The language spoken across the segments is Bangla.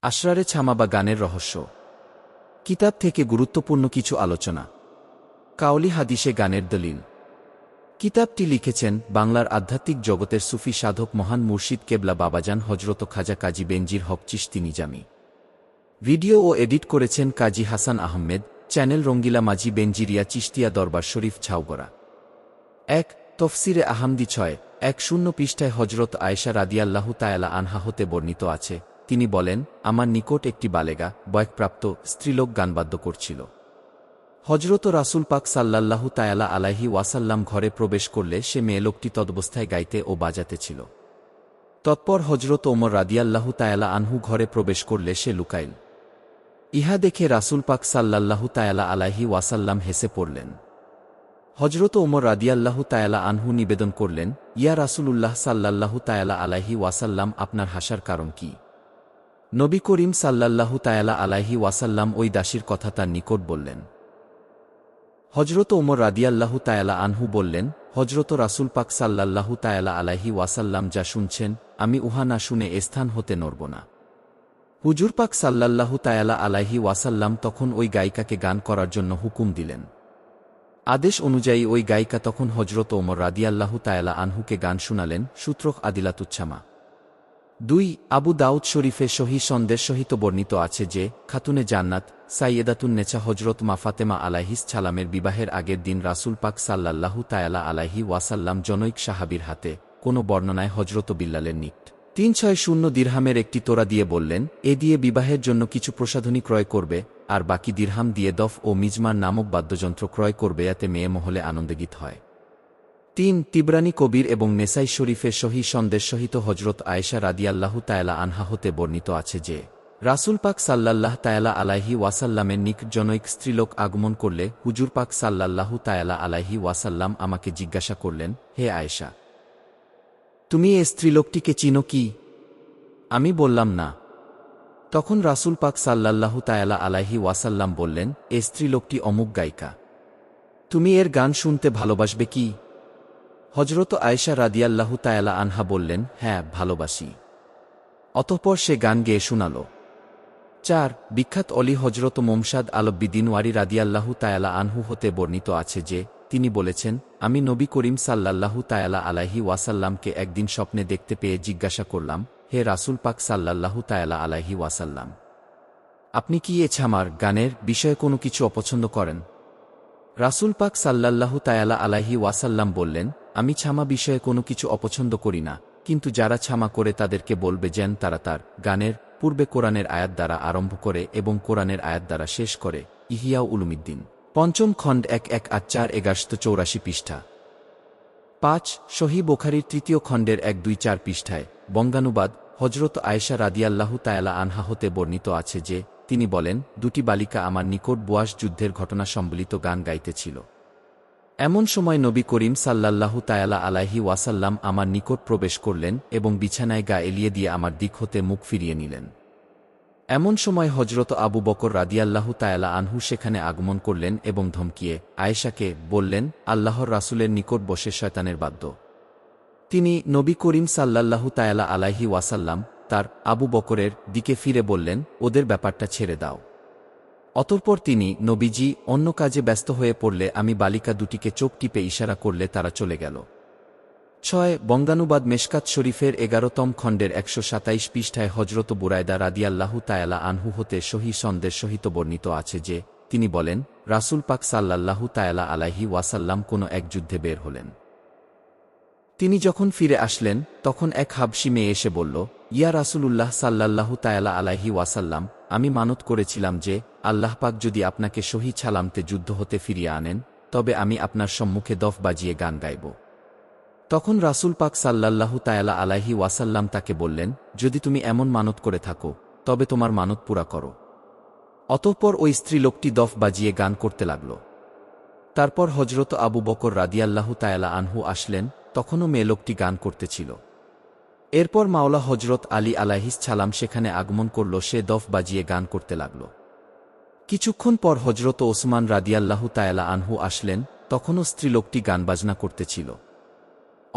আশরারে ছামা বা গানের রহস্য কিতাব থেকে গুরুত্বপূর্ণ কিছু আলোচনা। কাওলি হাদিসে গানের দলিল। কিতাবটি লিখেছেন বাংলার আধ্যাত্মিক জগতের সুফি সাধক মহান মুর্শিদ কেবলা বাবাজান হজরত খাজা কাজী বেনজির হক চিশতি নিজামী। ভিডিও ও এডিট করেছেন কাজী হাসান আহমেদ। চ্যানেল রঙ্গিলা মাঝি বেনজিরিয়া চিশতিয়া দরবার শরীফ ছাউগড়া। ১ তফসিরে আহামদি ৬:১০ পৃষ্ঠায় হজরত আয়েশা রাদিয়াল্লাহু তাআলা আনহা হতে বর্ণিত আছে, তিনি বলেন, আমার নিকট একটি বালেগা বয়ঃপ্রাপ্ত স্ত্রীলোক গানবাদ্য করছিল। হজরত রাসূল পাক সাল্লাল্লাহু তাআলা আলাইহি ওয়াসাল্লাম ঘরে প্রবেশ করলে সে মেয়েলোকটি তদবস্থায় গাইতে ও বাজাতে ছিল। তৎপর হজরত ওমর রাদিয়াল্লাহু তাআলা আনহু ঘরে প্রবেশ করলে সে লুকাইল। ইহা দেখে রাসূল পাক সাল্লাল্লাহু তাআলা আলাইহি ওয়াসাল্লাম হেসে পড়লেন। হজরত ওমর রাদিয়াল্লাহু তাআলা আনহু নিবেদন করলেন, ইয়া রাসূলুল্লাহ সাল্লাল্লাহু তাআলা আলাইহি ওয়াসাল্লাম, আপনার হাসার কারণ কি? নবী করিম সাল্লাল্লাহু তাআলা আলাইহি ওয়াসাল্লাম ওই দাসীর কথা তার নিকট বললেন। হজরত ওমর রাদিয়াল্লাহু তাআলা আনহু বললেন, হজরত রাসূল পাক সাল্লাল্লাহু তাআলা আলাইহি ওয়াসাল্লাম যা শুনছেন, আমি উহা না শুনে এ স্থান হতে নড়ব না। হুজুর পাক সাল্লাল্লাহু তাআলা আলাইহি ওয়াসাল্লাম তখন ওই গায়িকাকে গান করার জন্য হুকুম দিলেন। আদেশ অনুযায়ী ওই গায়িকা তখন হজরত ওমর রাদিয়াল্লাহু তাআলা আনহুকে গান শুনালেন। সূত্র আদিলাতুচ্ছামা। ২ আবু দাউদ শরীফে সহিহ সন্দের সহিত বর্ণিত আছে যে, খাতুনে জান্নাত সাইয়েদাতুন নেছা হজরত মা ফাতেমা আলাইহিস সালামের বিবাহের আগের দিন রাসূল পাক সাল্লাল্লাহু তাআলা আলাইহি ওয়াসাল্লাম জনৈক সাহাবীর হাতে, কোনো বর্ণনায় হজরত বিল্লালের নিকট ৩৬০ দিরহামের একটি তোরা দিয়ে বললেন, এ দিয়ে বিবাহের জন্য কিছু প্রসাধনী ক্রয় করবে, আর বাকি দিরহাম দিয়ে দফ ও মিজমার নামক বাদ্যযন্ত্র ক্রয় করবে, এতে মেয়ে মহলে আনন্দগীত হয়। ৩ তিবরানী কবির এবং নেসাই শরীফের সহিহ সন্দের সহিত হজরত আয়েশা রাদিয়াল্লাহু তাআলা আনহা হতে বর্ণিত আছে যে, রাসূল পাক সাল্লাল্লাহু তাআলা আলাইহি ওয়াসাল্লামের নিকট জনৈক স্ত্রীলোক আগমন করলে হুজুর পাক সাল্লাল্লাহু তাআলা আলাইহি ওয়াসাল্লাম আমাকে জিজ্ঞাসা করলেন, হে আয়েশা, তুমি এ স্ত্রীলোকটিকে চিনো কি? আমি বললাম, না। তখন রাসূল পাক সাল্লাল্লাহু তাআলা আলাইহি ওয়াসাল্লাম বললেন, এ স্ত্রীলোকটি অমুক গায়িকা। তুমি এর গান শুনতে ভালোবাসবে কি? হজরত আয়েশা রাদিয়াল্লাহু তাআলা আনহা বললেন, হ্যাঁ, ভালোবাসি। অতঃপর সে গান গেয়ে শুনাল। ৪ বিখ্যাত অলি হজরত মোমসাদ আলব্বিদিন ওয়ারি রাদিয়াল্লাহু তাআলা আনহু হতে বর্ণিত আছে যে, তিনি বলেছেন, আমি নবী করিম সাল্লাল্লাহু তাআলা আলাইহি ওয়াসাল্লামকে একদিন স্বপ্নে দেখতে পেয়ে জিজ্ঞাসা করলাম, হে রাসূল পাক সাল্লাল্লাহু তাআলা আলাইহি ওয়াসাল্লাম, আপনি কি এ ছামার গানের বিষয়ে কোনো কিছু অপছন্দ করেন? রাসূল পাক সাল্লাল্লাহু তাআলা আলাইহি ওয়াসাল্লাম বললেন, আমি ছামা বিষয়ে কোনো কিছু অপছন্দ করি না, কিন্তু যারা ছামা করে তাদেরকে বলবে যেন তারা তার গানের পূর্বে কোরআনের আয়াত দ্বারা আরম্ভ করে এবং কোরআনের আয়াত দ্বারা শেষ করে। ইহিয়া উলুমিদ্দিন, ৫ম খণ্ড ১-১-৮-৪-১৮ পৃষ্ঠা। ৫ সহিহ বুখারীর ৩য় খণ্ডের ১-২-৪ পৃষ্ঠায় বঙ্গানুবাদ। হজরত আয়েশা রাদিয়াল্লাহু তাআলা আনহা হতে বর্ণিত আছে যে, তিনি বলেন, দুটি বালিকা আমার নিকট বুয়াস যুদ্ধের ঘটনা সম্বলিত গান গাইতেছিল। এমন সময় নবী করিম সাল্লাল্লাহু তাআলা আলাইহি ওয়াসাল্লাম আমার নিকট প্রবেশ করলেন এবং বিছানায় গা এলিয়ে দিয়ে আমার দিক হতে মুখ ফিরিয়ে নিলেন। এমন সময় হজরত আবু বকর রাদিয়াল্লাহু তাআলা আনহু সেখানে আগমন করলেন এবং ধমকিয়ে আয়েশাকে বললেন, আল্লাহর রাসূলের নিকট বসে শয়তানের বাদ্য। তিনি নবী করিম সাল্লাল্লাহু তাআলা আলাইহি ওয়াসাল্লাম তার আবু বকরের দিকে ফিরে বললেন, ওদের ব্যাপারটা ছেড়ে দাও। অতঃপর তিনি নবীজি অন্য কাজে ব্যস্ত হয়ে পড়লে আমি বালিকা দুটিকে চোখ টিপে ইশারা করলে তারা চলে গেল। ৬ বঙ্গানুবাদ মেশকাত শরীফের ১১তম খণ্ডের ১২৭ পৃষ্ঠায় হজরত বুরায়দা রাদিয়াল্লাহু তাআলা আনহু হতে সহিহ সন্দের সহিত বর্ণিত আছে যে, তিনি বলেন, রাসূল পাক সাল্লাল্লাহু তাআলা আলাইহি ওয়াসাল্লাম কোনো এক যুদ্ধে বের হলেন। তিনি যখন ফিরে আসলেন তখন এক হাবশী মেয়ে এসে বলল, ইয়া রাসূলুল্লাহ সাল্লাল্লাহু তাআলা আলাইহি ওয়াসাল্লাম, আমি মানত করেছিলাম যে, আল্লাহ পাক যদি আপনাকে সহি ছালামতে যুদ্ধ হতে ফিরিয়ে আনেন, তবে আমি আপনার সম্মুখে দফ বাজিয়ে গান গাইব। তখন রাসূল পাক সাল্লাল্লাহু তাআলা আলাইহি ওয়াসাল্লাম তাকে বললেন, যদি তুমি এমন মানত করে থাকো, তবে তোমার মানত পুরা করো। অতঃপর ওই স্ত্রীলোকটি দফ বাজিয়ে গান করতে লাগল। তারপর হজরত আবু বকর রাদিয়াল্লাহু তাআলা আনহু আসলেন, তখনও মেয়েলোকটি গান করতেছিল। এরপর মাওলা হজরত আলী আলাইহিস সালাম সেখানে আগমন করল, সে দফ বাজিয়ে গান করতে লাগল। কিছুক্ষণ পর হজরত ওসমান রাদিয়াল্লাহু তাআলা আনহু আসলেন, তখনও স্ত্রীলোকটি গান বাজনা করতেছিল।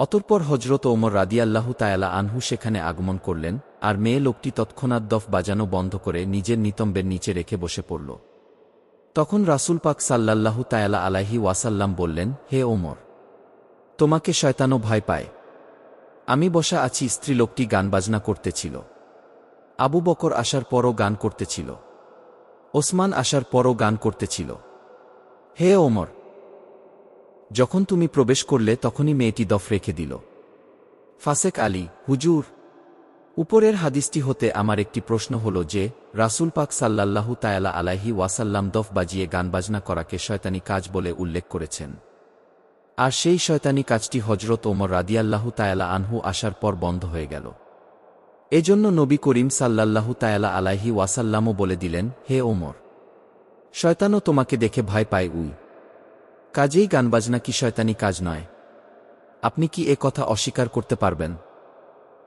অতঃপর হজরত ওমর রাদিয়াল্লাহু তাআলা আনহু সেখানে আগমন করলেন, আর মেয়ে লোকটি তৎক্ষণাৎ দফ বাজানো বন্ধ করে নিজের নিতম্বের নিচে রেখে বসে পড়ল। তখন রাসূল পাক সাল্লাল্লাহু তাআলা আলাইহি ওয়াসাল্লাম বললেন, হে ওমর, তোমাকে শয়তানও ভয় পায়। আমি বসা আছি, স্ত্রীলোকটি গান বাজনা করতেছিল। আবু বকর আসার পরও গান করতেছিল। ওসমান আসার পরও গান করতেছিল। হে ওমর, যখন তুমি প্রবেশ করলে তখনই মেয়েটি দফ রেখে দিল। ফাসেক আলী, হুজুর, উপরের হাদিসটি হতে আমার একটি প্রশ্ন হল যে, রাসূল পাক সাল্লাল্লাহু তাআলা আলাইহি ওয়াসাল্লাম দফ বাজিয়ে গান বাজনা করাকে শয়তানি কাজ বলে উল্লেখ করেছেন, আর সেই শয়তানি কাজটি হজরত ওমর রাদিয়াল্লাহু তাআলা আনহু আসার পর বন্ধ হয়ে গেল। এজন্য নবী করিম সাল্লাল্লাহু তাআলা আলাইহি ওয়াসাল্লামও বলে দিলেন, হে ওমর, শয়তানও তোমাকে দেখে ভয় পায়। কাজেই গানবাজনা কি শয়তানি কাজ নয়? আপনি কি এ কথা অস্বীকার করতে পারবেন?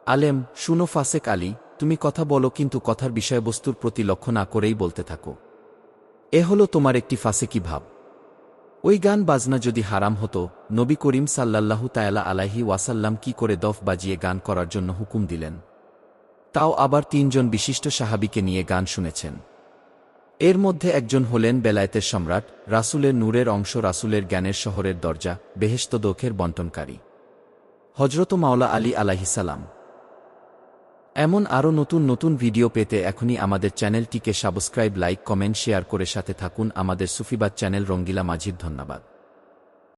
আলেম, শুনো ফাসেক আলী, তুমি কথা বলো কিন্তু কথার বিষয়বস্তুর প্রতি লক্ষ্য না করেই বলতে থাকো। এ হলো তোমার একটি ফাসেকি ভাব। ওই গান বাজনা যদি হারাম হতো, নবী করিম সাল্লাল্লাহু তাআলা আলাইহি ওয়াসাল্লাম কি করে দফ বাজিয়ে গান করার জন্য হুকুম দিলেন? তাও আবার ৩ জন বিশিষ্ট সাহাবীকে নিয়ে গান শুনেছেন। এর মধ্যে একজন হলেন বেলায়েতের সম্রাট, রাসূলের নূরের অংশ, রাসূলের জ্ঞানের শহরের দরজা, বেহেশত দোখের বন্টনকারী হযরত মাওলা আলী আলাইহিসসালাম। এমন আরও নতুন নতুন ভিডিও পেতে এখনই আমাদের চ্যানেলটিকে সাবস্ক্রাইব, লাইক, কমেন্ট, শেয়ার করে সাথে থাকুন আমাদের সুফিবাদ চ্যানেল রঙ্গিলা মাঝির। ধন্যবাদ।